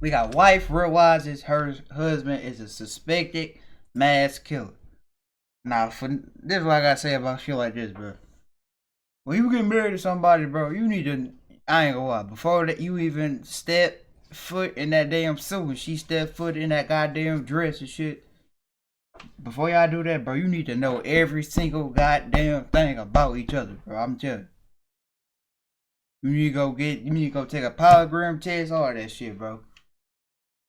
We got wife realizes her husband is a suspected mass killer. Now, this is what I gotta say about shit like this, bro. When you get married to somebody, bro, you need to. I ain't gonna lie. Before that, you even step foot in that damn suit, and she step foot in that goddamn dress and shit. Before y'all do that, bro, you need to know every single goddamn thing about each other, bro. I'm telling you. You need to go take a polygraph test, all that shit, bro.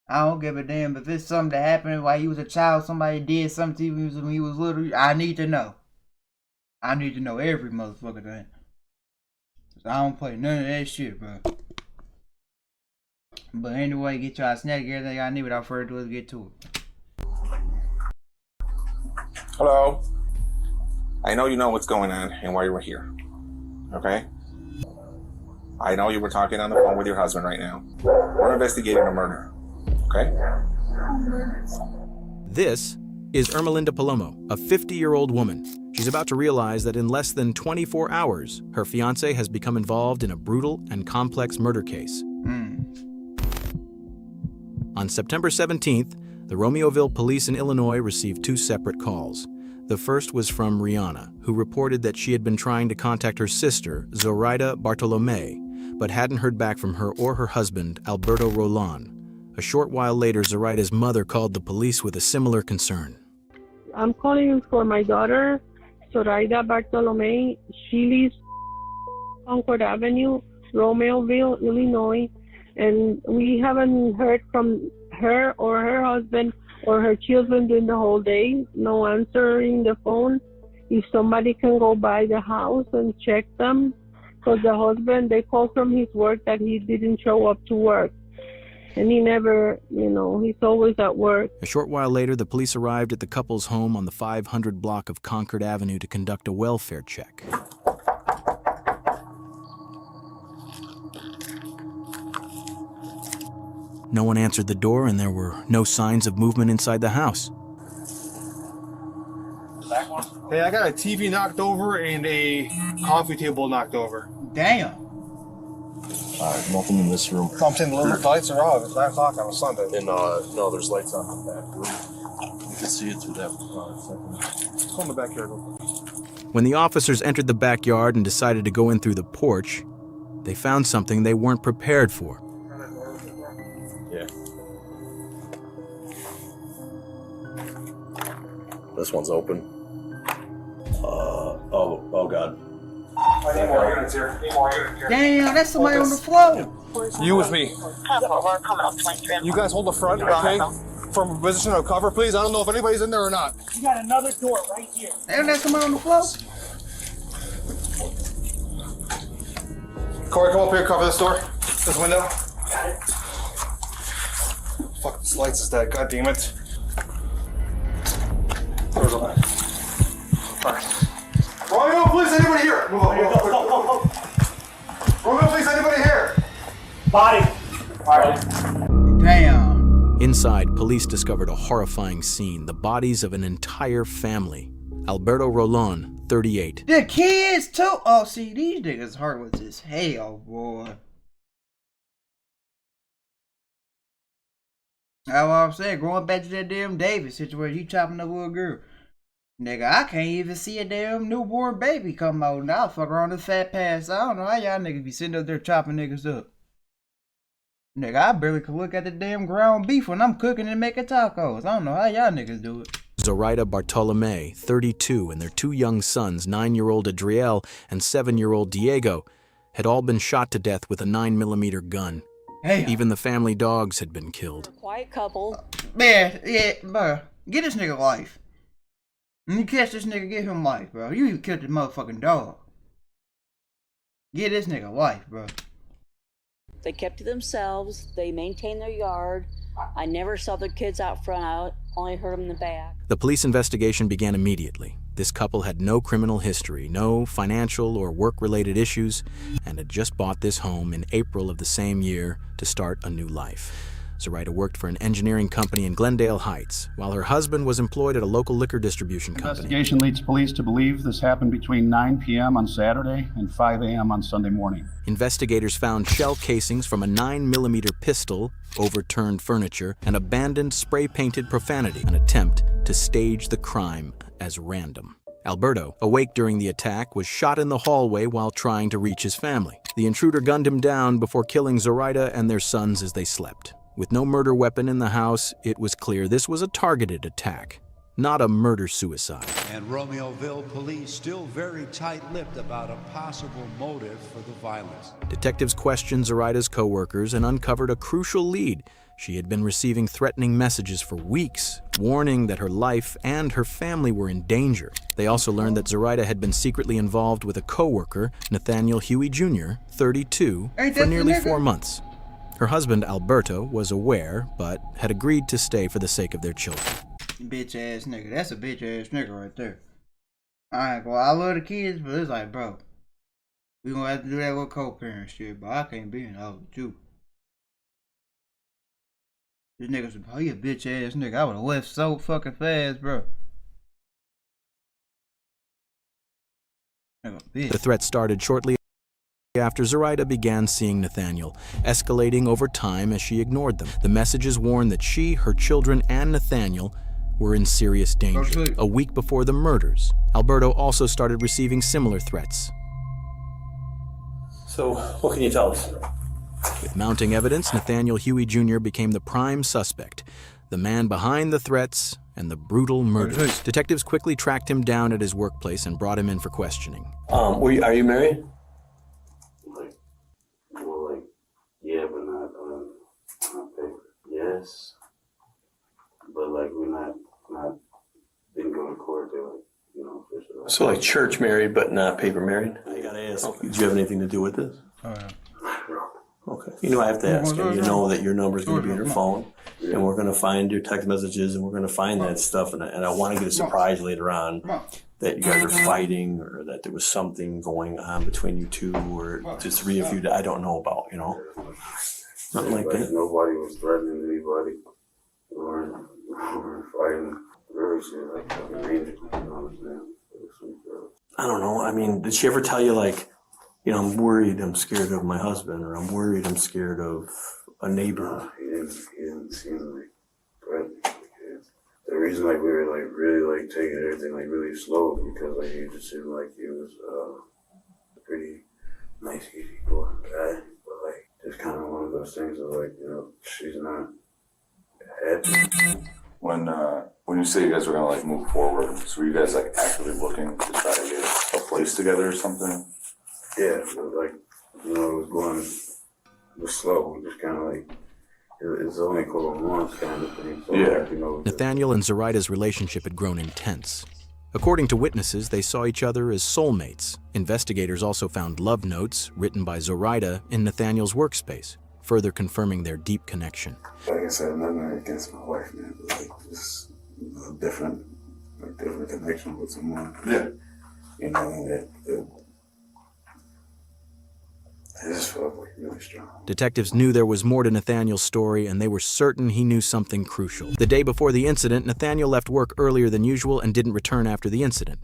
I don't give a damn if it's something that happened while he was a child, somebody did something to him when he was little. I need to know. I need to know every motherfucker thing. I don't play none of that shit, bro. But anyway, get y'all snack, everything y'all need without further ado, let's get to it. Hello. I know you know what's going on and why you were here. Okay? I know you were talking on the phone with your husband right now. We're investigating a murder. Okay? This is Ermelinda Palomo, a 50-year-old woman. She's about to realize that in less than 24 hours, her fiancé has become involved in a brutal and complex murder case. On September 17th, the Romeoville police in Illinois received two separate calls. The first was from Rihanna, who reported that she had been trying to contact her sister, Zoraida Bartolome, but hadn't heard back from her or her husband, Alberto Rolon. A short while later, Zoraida's mother called the police with a similar concern. I'm calling for my daughter, Zoraida Bartolome. She lives on Concord Avenue, Romeoville, Illinois, and we haven't heard from her or her husband or her children during the whole day. No answering the phone. If somebody can go by the house and check them, because the husband, they called from his work that he didn't show up to work. And he never, he's always at work. A short while later, the police arrived at the couple's home on the 500 block of Concord Avenue to conduct a welfare check. No one answered the door, and there were no signs of movement inside the house. Hey, I got a TV knocked over and a coffee table knocked over. Damn. Alright, nothing in this room. I'm saying the lights are off. It's 9 o'clock on a Sunday. And no, there's lights on in the back room. You can see it through that second. Let's go in the backyard. When the officers entered the backyard and decided to go in through the porch, they found something they weren't prepared for. Yeah. This one's open. Oh God. I need more units here. Damn, that's somebody on the floor. You with me. You guys hold the front, okay? From a position of cover, please. I don't know if anybody's in there or not. You got another door right here. Damn, that's somebody on the floor. Corey, come up here, cover this door. This window. Fuck, this lights is dead. God damn it. Doors open. Alright. Romeo, please, anybody here? Move on, move on. Romeo, please, anybody here? Body. Damn. Inside, police discovered a horrifying scene, the bodies of an entire family. Alberto Rolon, 38. The kids, too. Oh, see, these niggas heartless as hell, boy. That's what I'm saying. Going back to that damn David situation, he chopping up little girl. Nigga, I can't even see a damn newborn baby come out. Now I'll fuck around this fat pass. I don't know how y'all niggas be sitting up there chopping niggas up. Nigga, I barely could look at the damn ground beef when I'm cooking and making tacos. I don't know how y'all niggas do it. Zoraida Bartolome, 32, and their two young sons, 9-year-old Adriel and 7-year-old Diego, had all been shot to death with a 9mm gun. Hey, Even the family dogs had been killed. Quiet couple. man, yeah, bro. Get this nigga life. When you catch this nigga, give him life, bro. You even killed the motherfucking dog. Get this nigga life, bro. They kept to themselves. They maintained their yard. I never saw the kids out front. I only heard them in the back. The police investigation began immediately. This couple had no criminal history, no financial or work-related issues, and had just bought this home in April of the same year to start a new life. Zoraida worked for an engineering company in Glendale Heights, while her husband was employed at a local liquor distribution company. Investigation leads police to believe this happened between 9 p.m. on Saturday and 5 a.m. on Sunday morning. Investigators found shell casings from a 9mm pistol, overturned furniture, and abandoned spray-painted profanity, an attempt to stage the crime as random. Alberto, awake during the attack, was shot in the hallway while trying to reach his family. The intruder gunned him down before killing Zoraida and their sons as they slept. With no murder weapon in the house, it was clear this was a targeted attack, not a murder-suicide. And Romeoville police still very tight-lipped about a possible motive for the violence. Detectives questioned Zoraida's co-workers and uncovered a crucial lead. She had been receiving threatening messages for weeks, warning that her life and her family were in danger. They also learned that Zoraida had been secretly involved with a co-worker, Nathaniel Huey Jr., 32, for nearly 4 months. Her husband, Alberto, was aware, but had agreed to stay for the sake of their children. Bitch ass nigga. That's a bitch ass nigga right there. I love the kids, but it's like, bro, we gonna have to do that with co-parent shit, but I can't be in the house with you. This nigga's oh, you a bitch ass nigga. I would've left so fucking fast, bro. The threat started shortly after Zoraida began seeing Nathaniel, escalating over time as she ignored them. The messages warned that she, her children, and Nathaniel were in serious danger. A week before the murders, Alberto also started receiving similar threats. So, what can you tell us? With mounting evidence, Nathaniel Huey Jr. became the prime suspect, the man behind the threats and the brutal murders. Detectives quickly tracked him down at his workplace and brought him in for questioning. Are you married? Yeah, but not paper. Yes, but we're not didn't go to court. They're official. So church married, but not paper married? I gotta ask, okay. Do you have anything to do with this? Okay. I have to ask, and you know that your number is going to be on your phone, and we're going to find your text messages, and we're going to find that stuff, and I want to get a surprise later on that you guys are fighting, or that there was something going on between you two, or just three of you that I don't know about, Nothing like that. Nobody was threatening anybody. We weren't fighting. Really shit, fucking angels, you know what I'm saying? I don't know. I mean, did she ever tell you, I'm worried, I'm scared of my husband, or I'm worried, I'm scared of a neighbor? He didn't seem threatening. The reason we were really taking everything really slow because he just seemed like he was a pretty nice, easy going guy, but just kind of one of those things of she's not happy. When you say you guys were gonna move forward, so were you guys actively looking to try to get a place together or something? Yeah, it was slow, just kind of it's only a couple of months kind of thing. So yeah. Nathaniel and Zoraida's relationship had grown intense. According to witnesses, they saw each other as soulmates. Investigators also found love notes written by Zoraida in Nathaniel's workspace, further confirming their deep connection. Like I said, nothing against my wife, man, but just a different connection with someone. Yeah. That I just felt really strong. Detectives knew there was more to Nathaniel's story, and they were certain he knew something crucial. The day before the incident, Nathaniel left work earlier than usual and didn't return after the incident.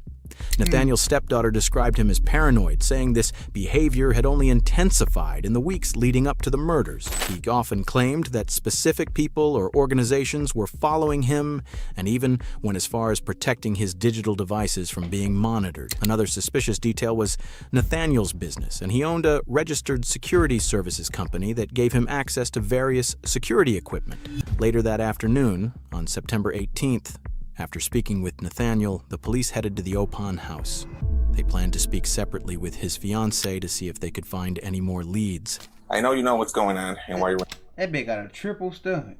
Nathaniel's stepdaughter described him as paranoid, saying this behavior had only intensified in the weeks leading up to the murders. He often claimed that specific people or organizations were following him and even went as far as protecting his digital devices from being monitored. Another suspicious detail was Nathaniel's business, and he owned a registered security services company that gave him access to various security equipment. Later that afternoon, on September 18th, after speaking with Nathaniel, the police headed to the Opon house. They planned to speak separately with his fiancée to see if they could find any more leads. I know you know what's going on and why you're That bitch got a triple stomach.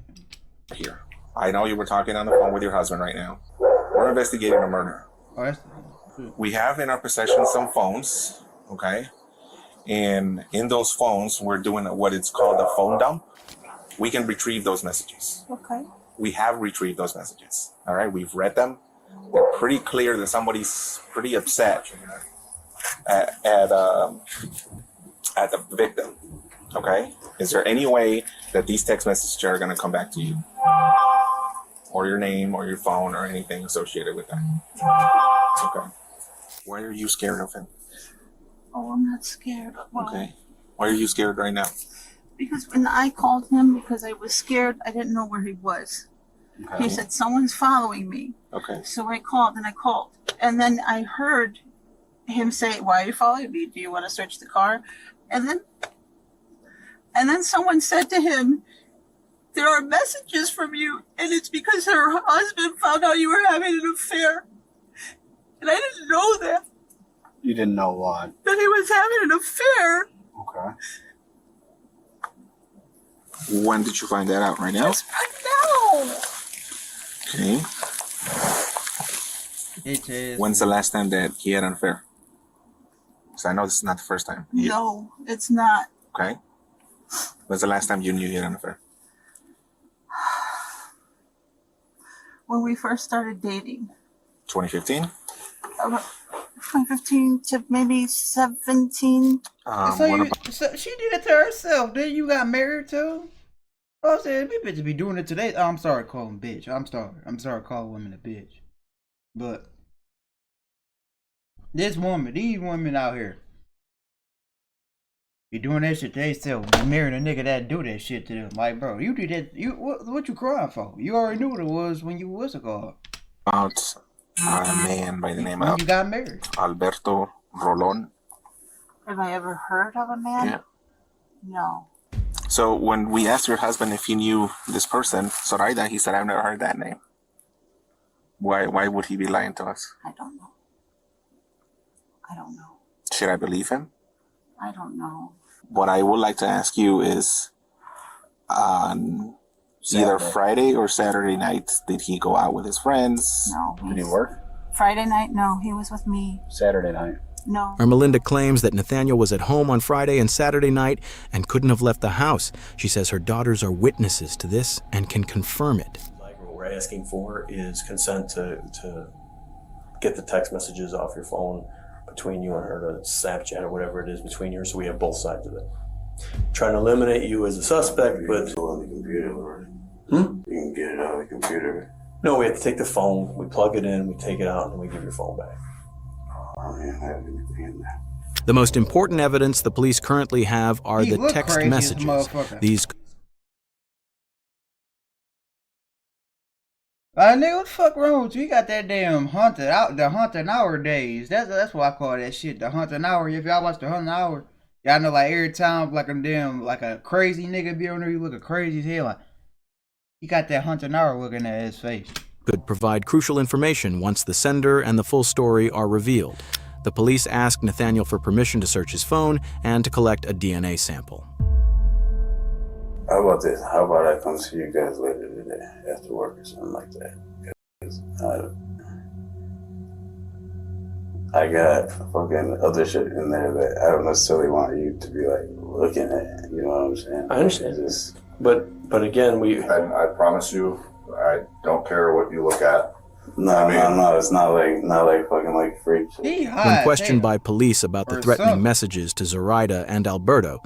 here. I know you were talking on the phone with your husband right now. We're investigating a murder. Oh, that's We have in our possession some phones, okay? And in those phones, we're doing what is called a phone dump. We can retrieve those messages. Okay. We have retrieved those messages. All right, we've read them. They're pretty clear that somebody's pretty upset at the victim. Okay? Is there any way that these text messages are going to come back to you? Or your name or your phone or anything associated with that? Okay. Why are you scared of him? Oh, I'm not scared. Why? Okay. Why are you scared right now? Because when I called him, because I was scared, I didn't know where he was. Okay. He said, someone's following me. Okay. So I called. And then I heard him say, why are you following me? Do you want to search the car? And then someone said to him, there are messages from you, and it's because her husband found out you were having an affair. And I didn't know that. You didn't know what? That he was having an affair. Okay. When did you find that out? Right now? Just right now. Okay. When's the last time that he had an affair? Because I know this is not the first time. No, it's not. Okay. When's the last time you knew he had an affair? When we first started dating. 2015? 2015 to maybe 17. So she did it to herself. Then you got married too? Oh, I said, we bitches be doing it today. Oh, I'm sorry calling bitch. I'm sorry calling women a bitch. But these women out here, be doing that shit to themselves. Marrying a nigga that do that shit to them. Like, bro, you did that. What you crying for? You already knew what it was when you was a girl. About a man by the name When of you got married. Alberto Rolón. Have I ever heard of a man? Yeah. No. So when we asked your husband if he knew this person, Zoraida, he said, I've never heard that name. Why would he be lying to us? I don't know. Should I believe him? I don't know. What I would like to ask you is, on either Friday or Saturday night, did he go out with his friends? No. Did he work? Friday night? No, he was with me. Saturday night? No. Ermelinda claims that Nathaniel was at home on Friday and Saturday night and couldn't have left the house. She says her daughters are witnesses to this and can confirm it. Like what we're asking for is consent to get the text messages off your phone between you and her, to Snapchat or whatever it is between you, so we have both sides of it. Trying to eliminate you as a suspect, but on the computer, or you can get it on the computer. no, we have to take the phone, we plug it in, we take it out, and we give your phone back. Oh, man, I have anything in there. The most important evidence the police currently have are He the look text crazy as a messages. motherfucker. These Nigga, what the fuck wrong with you? You got that damn the haunted hour days. That's what I call that shit, the haunted hour. If y'all watch the haunted hour, y'all know like every time like a crazy nigga be on there, you looking crazy as hell. Like, he got that haunted hour looking at his face. could provide crucial information once the sender and the full story are revealed. The police asked Nathaniel for permission to search his phone and to collect a DNA sample. How about this? How about I come see you guys later today after work or something like that? 'Cause I got fucking other shit in there that I don't necessarily want you to be like looking at. You know what I'm saying? I understand. But again, I promise you, I don't care what you look at. No, it's not like fucking like freak shit. When questioned by police about the threatening messages to Zoraida and Alberto,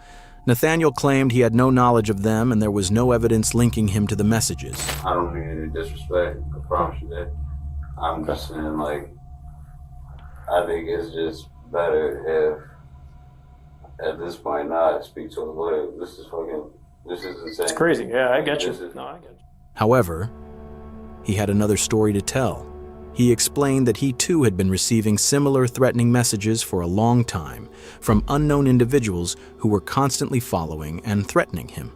Nathaniel claimed he had no knowledge of them and there was no evidence linking him to the messages. I don't mean any disrespect. I promise you that. I'm just saying, like, I think it's just better if, at this point, not speak to a lawyer. This is insane. it's crazy. Yeah, I get you. I get you. However, he had another story to tell. He explained that he too had been receiving similar threatening messages for a long time from unknown individuals who were constantly following and threatening him.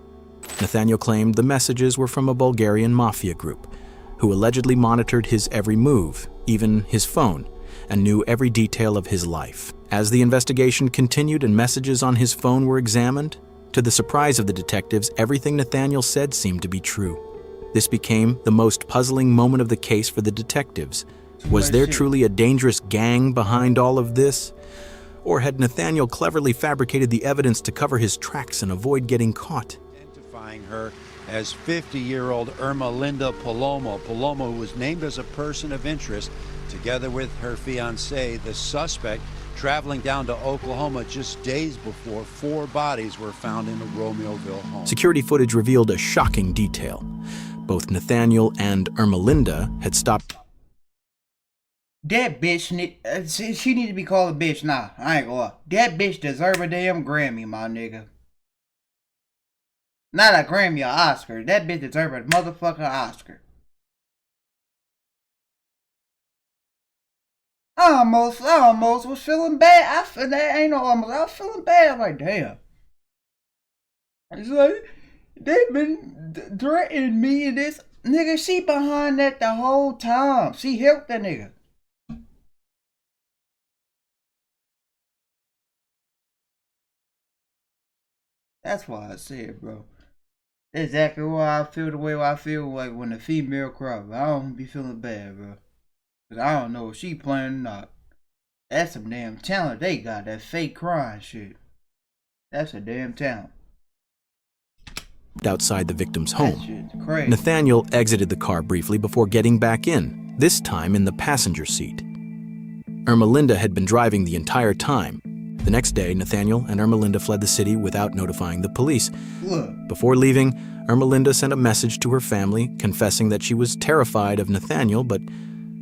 Nathaniel claimed the messages were from a Bulgarian mafia group who allegedly monitored his every move, even his phone, and knew every detail of his life. As the investigation continued and messages on his phone were examined, to the surprise of the detectives, everything Nathaniel said seemed to be true. This became the most puzzling moment of the case for the detectives. Was there truly a dangerous gang behind all of this? Or had Nathaniel cleverly fabricated the evidence to cover his tracks and avoid getting caught? Identifying her as 50-year-old Ermelinda Palomo. Palomo was named as a person of interest. Together with her fiancé, the suspect traveling down to Oklahoma just days before 4 bodies were found in a Romeoville home. Security footage revealed a shocking detail. Both Nathaniel and Ermelinda had stopped. That bitch she need to be called a bitch. Nah, I ain't gonna lie. That bitch deserve a damn Grammy, my nigga. Not a Grammy, an Oscar. That bitch deserve a motherfucking Oscar. I almost was feeling bad. That ain't no almost. I was feeling bad. I'm like, damn. It's like, they've been threatening me and this. Nigga, she behind that the whole time. She helped that nigga. That's why I said, bro. That's exactly why I feel the way I feel like when a female cries. I don't be feeling bad, bro. Cause I don't know if she playing or not. That's some damn talent they got, that fake crying shit. That's a damn talent. Outside the victim's home. Crazy. Nathaniel exited the car briefly before getting back in, this time in the passenger seat. Ermelinda had been driving the entire time. The next day, Nathaniel and Ermelinda fled the city without notifying the police. Look. Before leaving, Ermelinda sent a message to her family confessing that she was terrified of Nathaniel but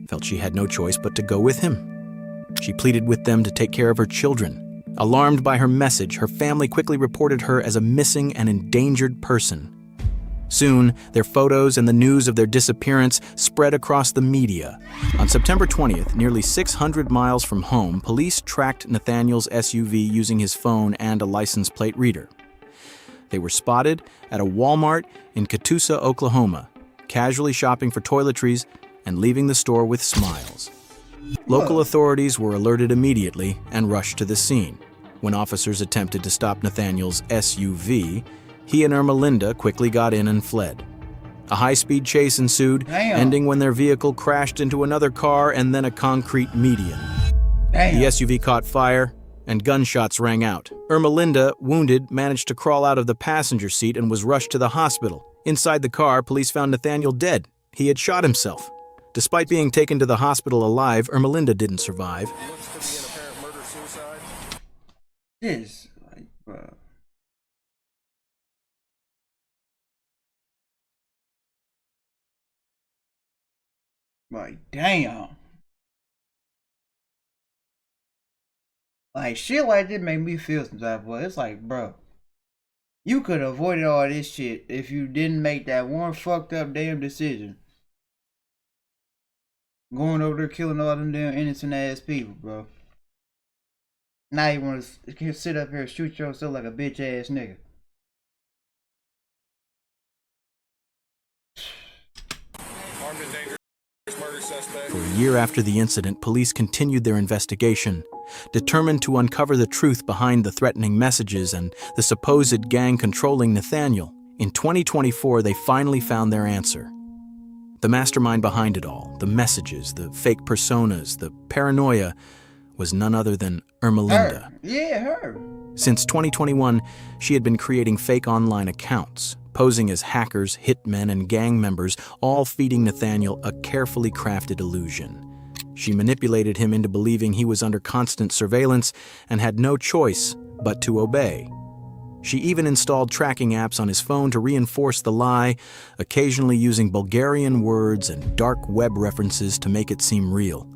felt she had no choice but to go with him. She pleaded with them to take care of her children. Alarmed by her message, her family quickly reported her as a missing and endangered person. Soon, their photos and the news of their disappearance spread across the media. On September 20th, nearly 600 miles from home, police tracked Nathaniel's SUV using his phone and a license plate reader. They were spotted at a Walmart in Catoosa, Oklahoma, casually shopping for toiletries and leaving the store with smiles. Local authorities were alerted immediately and rushed to the scene. When officers attempted to stop Nathaniel's SUV, he and Ermelinda quickly got in and fled. A high-speed chase ensued, ending when their vehicle crashed into another car and then a concrete median. The SUV caught fire, and gunshots rang out. Ermelinda, wounded, managed to crawl out of the passenger seat and was rushed to the hospital. Inside the car, police found Nathaniel dead. He had shot himself. Despite being taken to the hospital alive, Ermelinda didn't survive. This, like, bro. Like, damn. Like, shit like this make me feel some type of way. It's like, bro, you could have avoided all this shit if you didn't make that one fucked up damn decision. Going over there killing all them damn innocent ass people, bro. Now you want to sit up here and shoot yourself like a bitch ass nigga. For a year after the incident, police continued their investigation, determined to uncover the truth behind the threatening messages and the supposed gang controlling Nathaniel. In 2024, they finally found their answer. The mastermind behind it all, the messages, the fake personas, the paranoia, was none other than Ermelinda. Her. Yeah, her. Since 2021, she had been creating fake online accounts, posing as hackers, hitmen, and gang members, all feeding Nathaniel a carefully crafted illusion. She manipulated him into believing he was under constant surveillance and had no choice but to obey. She even installed tracking apps on his phone to reinforce the lie, occasionally using Bulgarian words and dark web references to make it seem real.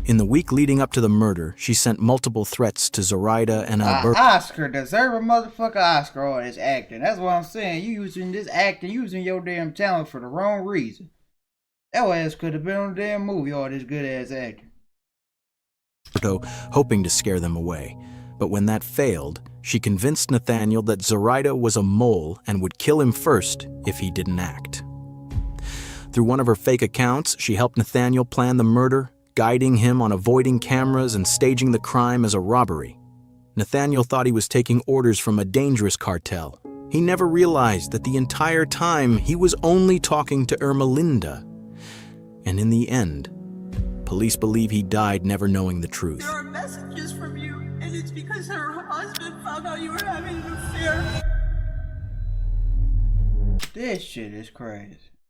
In the week leading up to the murder, she sent multiple threats to Zoraida and Alberto. Oscar deserve a motherfucking Oscar all this acting. That's what I'm saying. You using this acting, using your damn talent for the wrong reason. That ass could have been on a damn movie, all this good ass acting. Hoping to scare them away. But when that failed, she convinced Nathaniel that Zoraida was a mole and would kill him first if he didn't act. Through one of her fake accounts, she helped Nathaniel plan the murder, guiding him on avoiding cameras and staging the crime as a robbery. Nathaniel thought he was taking orders from a dangerous cartel. He never realized that the entire time he was only talking to Ermelinda. And in the end, police believe he died never knowing the truth. There are messages from you, and it's because her husband found out you were having an affair. This shit is crazy.